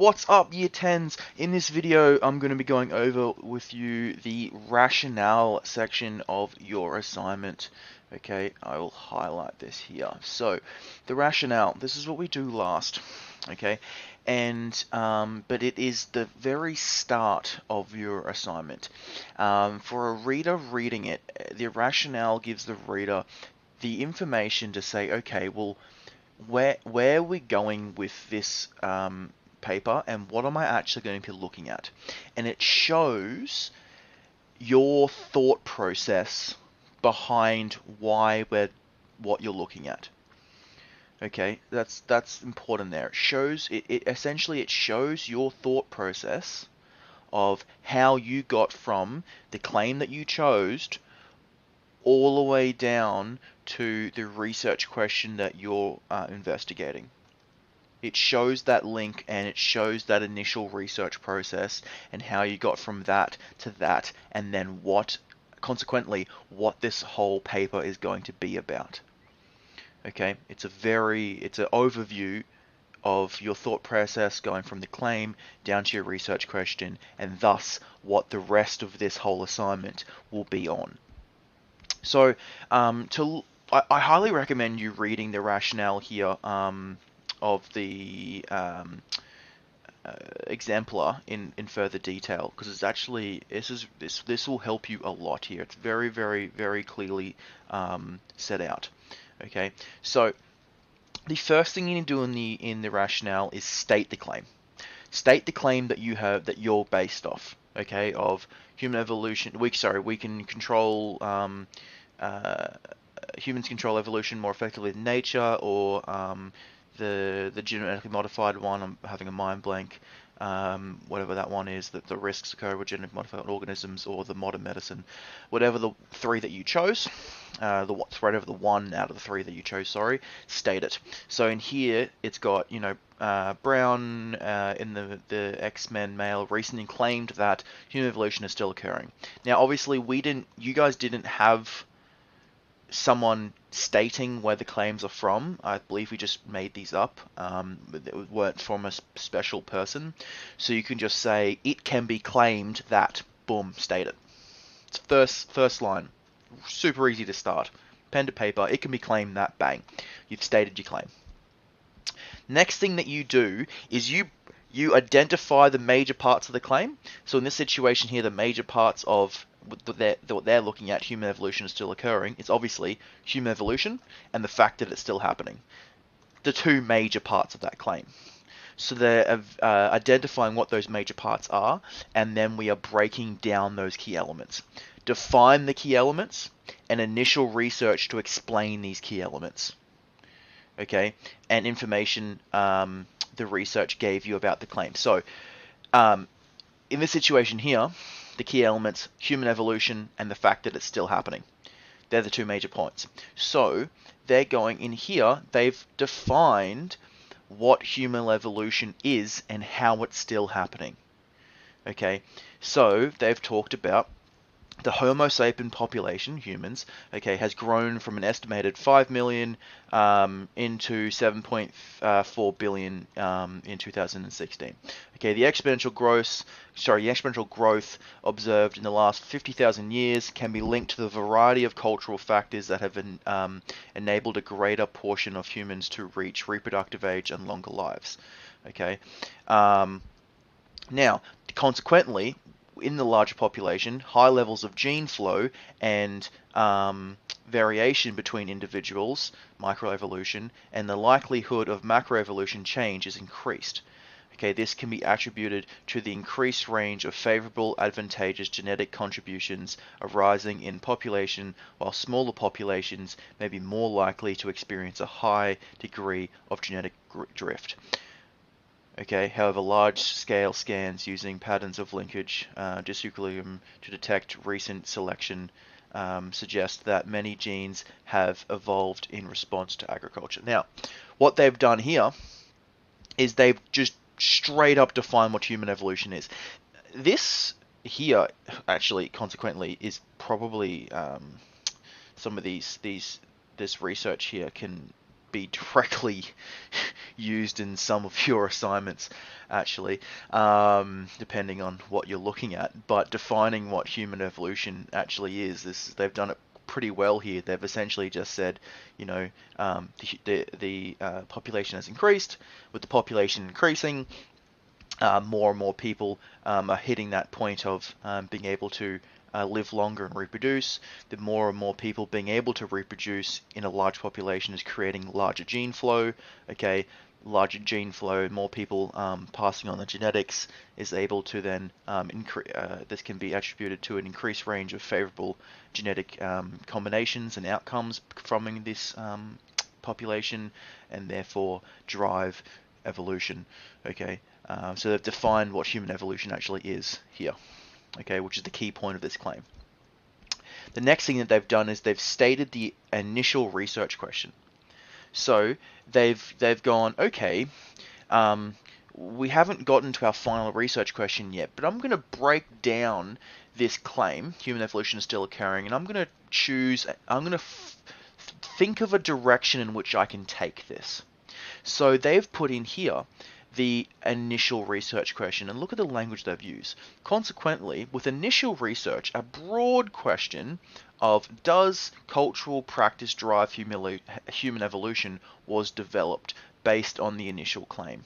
What's up, Year 10s? In this video, I'm going to be going over with you the rationale section of your assignment. Okay, I will highlight this here. So, the rationale, this is what we do last. Okay, but it is the very start of your assignment. For a reader reading it, the rationale gives the reader the information to say, okay, well, where are we going with this paper, and what am I actually going to be looking at? And it shows your thought process behind what you're looking at. Okay, that's important there. It shows it essentially it shows your thought process of how you got from the claim that you chose all the way down to the research question that you're investigating. It shows that link, and it shows that initial research process and how you got from that to that, and then consequently, what this whole paper is going to be about. Okay, it's an overview of your thought process going from the claim down to your research question, and thus what the rest of this whole assignment will be on. So, I highly recommend you reading the rationale here of the exemplar in further detail, because it's actually this will help you a lot here. It's very, very, very clearly set out. Okay, so the first thing you need to do in the rationale is state the claim. State the claim that you're based off. Okay, of human evolution. We can control. Humans control evolution more effectively than nature, or the genetically modified one. I'm having a mind blank. Whatever that one is, that the risks occur with genetically modified organisms, or the modern medicine, whatever the three that you chose, whatever the one out of the three that you chose, state it. So in here, it's got, Brown in the X-Men male recently claimed that human evolution is still occurring. Now, obviously, you guys didn't have someone stating where the claims are from. I believe we just made these up. They weren't from a special person. So you can just say, it can be claimed that, boom, state it. It's first line. Super easy to start. Pen to paper, it can be claimed that, bang. You've stated your claim. Next thing that you do is you identify the major parts of the claim. So in this situation here, the major parts of what they're looking at, human evolution is still occurring, it's obviously human evolution and the fact that it's still happening. The two major parts of that claim. So they're identifying what those major parts are, and then we are breaking down those key elements. Define the key elements, and initial research to explain these key elements. Okay, and information the research gave you about the claim. So, in this situation here, the key elements, human evolution, and the fact that it's still happening. They're the two major points. So, they're going in here, they've defined what human evolution is and how it's still happening. Okay, so they've talked about the Homo sapien population, humans, okay, has grown from an estimated 5 million into 7.4 billion in 2016. Okay, the exponential growth observed in the last 50,000 years can be linked to the variety of cultural factors that have enabled a greater portion of humans to reach reproductive age and longer lives. Okay, now, consequently, in the larger population, high levels of gene flow and variation between individuals, microevolution, and the likelihood of macroevolution change is increased. Okay, this can be attributed to the increased range of favorable, advantageous genetic contributions arising in population, while smaller populations may be more likely to experience a high degree of genetic drift. Okay, however, large-scale scans using patterns of linkage disequilibrium to detect recent selection suggest that many genes have evolved in response to agriculture. Now, what they've done here is they've just straight up defined what human evolution is. This here, actually, consequently, is probably some of this research here can be directly used in some of your assignments, actually, depending on what you're looking at. But defining what human evolution actually is, they've done it pretty well here. They've essentially just said, the population has increased. With the population increasing, more and more people are hitting that point of being able to live longer and reproduce. The more and more people being able to reproduce in a large population is creating larger gene flow. Okay, larger gene flow, more people passing on the genetics is able to then this can be attributed to an increased range of favorable genetic combinations and outcomes from this population, and therefore drive evolution. Okay, so they've defined what human evolution actually is here. Okay, which is the key point of this claim. The next thing that they've done is they've stated the initial research question. So they've gone, okay, we haven't gotten to our final research question yet, but I'm going to break down this claim, human evolution is still occurring, and I'm going to think of a direction in which I can take this. So they've put in here the initial research question, and look at the language they've used. Consequently, with initial research, a broad question of does cultural practice drive human evolution was developed based on the initial claim.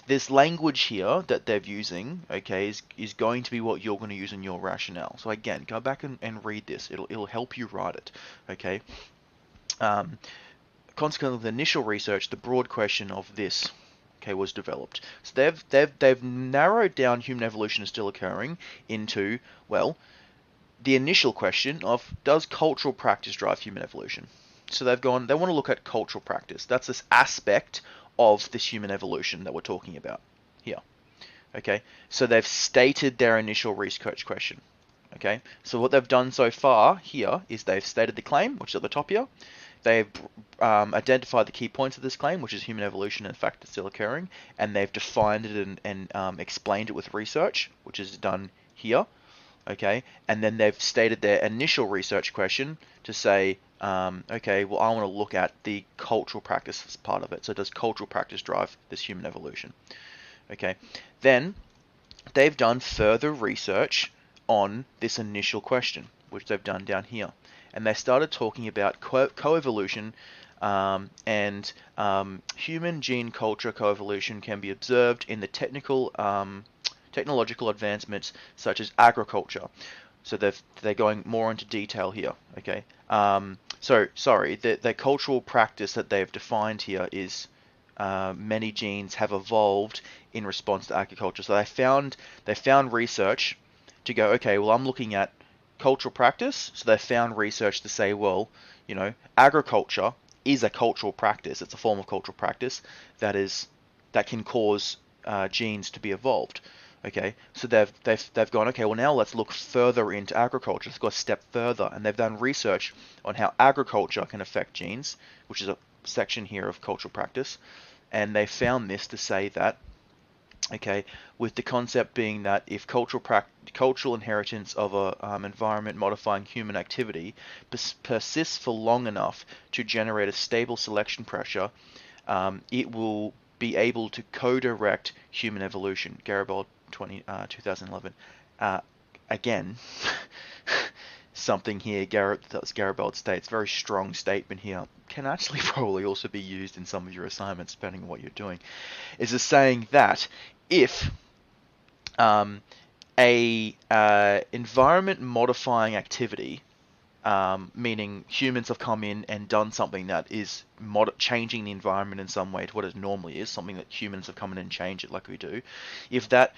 This language here that they're using, okay, is going to be what you're going to use in your rationale. So again, go back and read this. It'll help you write it, okay? Consequently, the initial research, the broad question of this, okay, was developed. So they've narrowed down human evolution is still occurring into, well, the initial question of does cultural practice drive human evolution? So they want to look at cultural practice. That's this aspect of this human evolution that we're talking about here. Okay, so they've stated their initial research question. Okay, so what they've done so far here is they've stated the claim, which is at the top here. They've identified the key points of this claim, which is human evolution and the fact it's still occurring, and they've defined it and explained it with research, which is done here. Okay, and then they've stated their initial research question to say, okay, well, I want to look at the cultural practice as part of it. So does cultural practice drive this human evolution? Okay, then they've done further research on this initial question, which they've done down here. And they started talking about coevolution, and human gene culture coevolution can be observed in the technological advancements such as agriculture. So they're going more into detail here. Okay. So sorry, the cultural practice that they've defined here is many genes have evolved in response to agriculture. So they found research to go, okay, well, I'm looking at cultural practice. So they found research to say, well, agriculture is a cultural practice. It's a form of cultural practice that can cause genes to be evolved. Okay, so they've gone, okay, well, now let's look further into agriculture. Let's go a step further, and they've done research on how agriculture can affect genes, which is a section here of cultural practice, and they found this to say that, okay, with the concept being that if cultural inheritance of a environment modifying human activity persists for long enough to generate a stable selection pressure, it will be able to co-direct human evolution. Garibaldi, 2011. Again, something here, Garibaldi states, very strong statement here, can actually probably also be used in some of your assignments, depending on what you're doing, is a saying that if a environment modifying activity, meaning humans have come in and done something that is changing the environment in some way to what it normally is, something that humans have come in and changed it like we do. If that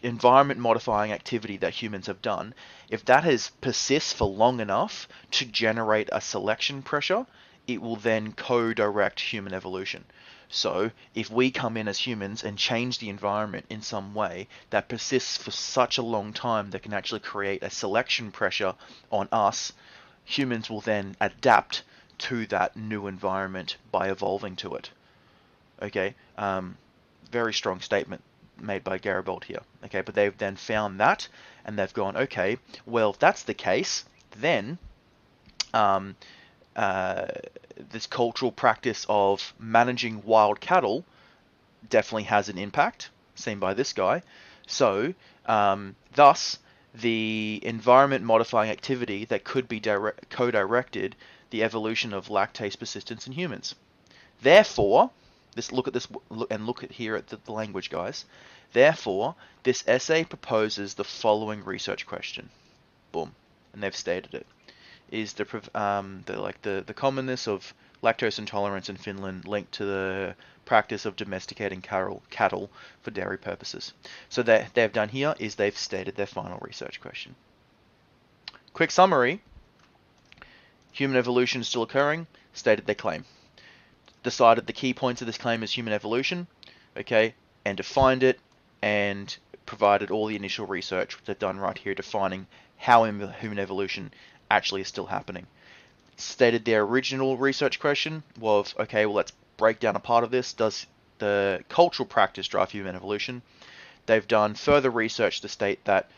environment modifying activity that humans have done, if that persists for long enough to generate a selection pressure, it will then co-direct human evolution. So if we come in as humans and change the environment in some way that persists for such a long time that can actually create a selection pressure on us, humans will then adapt to that new environment by evolving to it. Okay, very strong statement made by Garibaldi here. Okay, but they've then found that, and they've gone, okay, well, if that's the case, then this cultural practice of managing wild cattle definitely has an impact, seen by this guy. So, thus, the environment modifying activity that could be co-directed the evolution of lactase persistence in humans. Therefore, look at this and look at here at the language, guys. Therefore, this essay proposes the following research question. Boom, and they've stated it. Is the commonness of lactose intolerance in Finland linked to the practice of domesticating cattle for dairy purposes? So that they've done here is they've stated their final research question. Quick summary: human evolution is still occurring. Stated their claim. Decided the key points of this claim is human evolution, okay, and defined it and provided all the initial research they've done right here defining how human evolution actually is still happening. Stated their original research question was, okay, well, let's break down a part of this. Does the cultural practice drive human evolution? They've done further research to state that,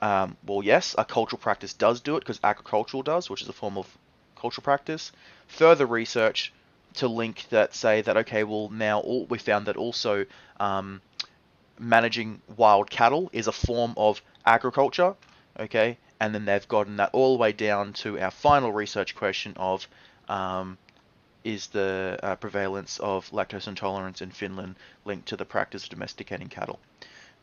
well, yes, a cultural practice does do it because agricultural does, which is a form of cultural practice. Further research to link that, say that, okay, well, now we found that also managing wild cattle is a form of agriculture, okay, and then they've gotten that all the way down to our final research question of is the prevalence of lactose intolerance in Finland linked to the practice of domesticating cattle?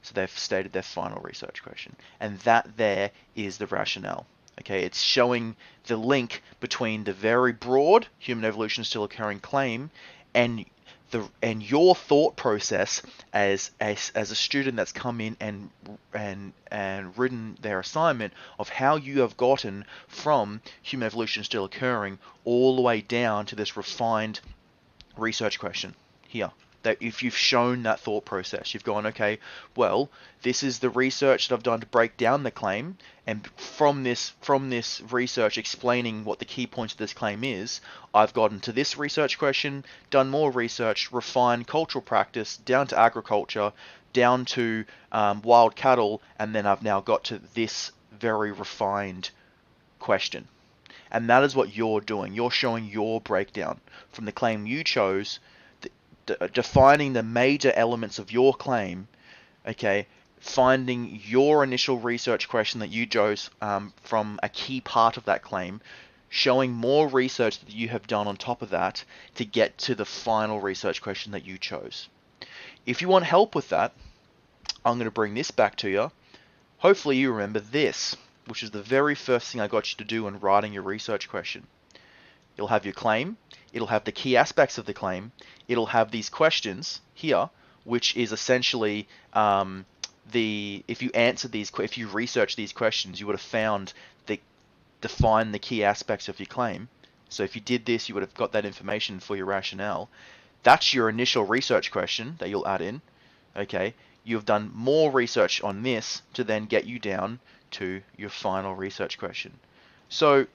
So they've stated their final research question, and that there is the rationale. Okay, it's showing the link between the very broad human evolution is still occurring claim and your thought process as a student that's come in and written their assignment of how you have gotten from human evolution still occurring all the way down to this refined research question here. That if you've shown that thought process, you've gone, okay, well, this is the research that I've done to break down the claim, and from this research explaining what the key points of this claim is, I've gotten to this research question, done more research, refined cultural practice down to agriculture, down to wild cattle, and then I've now got to this very refined question. And that is what you're doing. You're showing your breakdown from the claim you chose, defining the major elements of your claim, okay, finding your initial research question that you chose from a key part of that claim, showing more research that you have done on top of that to get to the final research question that you chose. If you want help with that, I'm going to bring this back to you. Hopefully you remember this, which is the very first thing I got you to do when writing your research question. You'll have your claim, it'll have the key aspects of the claim, it'll have these questions here, which is essentially if you research these questions, you would have found define the key aspects of your claim. So if you did this, you would have got that information for your rationale. That's your initial research question that you'll add in. Okay, you've done more research on this to then get you down to your final research question. So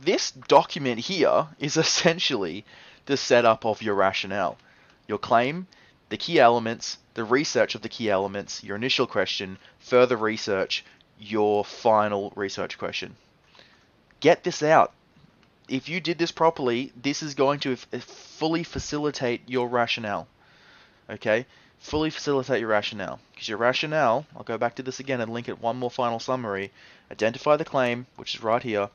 this document here is essentially the setup of your rationale. Your claim, the key elements, the research of the key elements, your initial question, further research, your final research question. Get this out. If you did this properly, this is going to fully facilitate your rationale. Okay? Fully facilitate your rationale. Because your rationale, I'll go back to this again and link it one more final summary. Identify the claim, which is right here.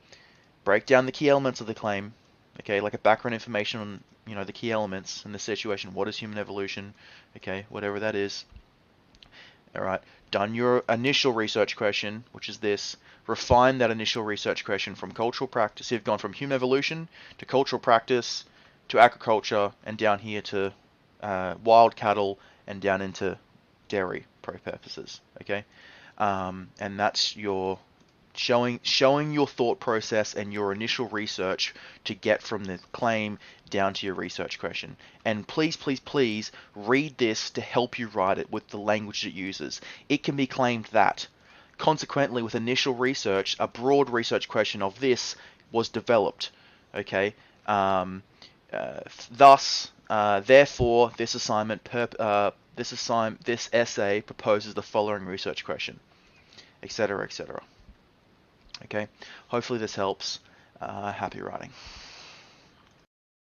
Break down the key elements of the claim, okay, like a background information on, the key elements in the situation. What is human evolution? Okay, whatever that is. All right, done your initial research question, which is this. Refine that initial research question from cultural practice. You've gone from human evolution to cultural practice to agriculture and down here to wild cattle and down into dairy purposes. Okay, and that's your showing your thought process and your initial research to get from the claim down to your research question. And please, please, please read this to help you write it with the language it uses. It can be claimed that, consequently, with initial research, a broad research question of this was developed. Okay. Therefore, this essay proposes the following research question, etc., etc. Okay, hopefully this helps. Happy writing.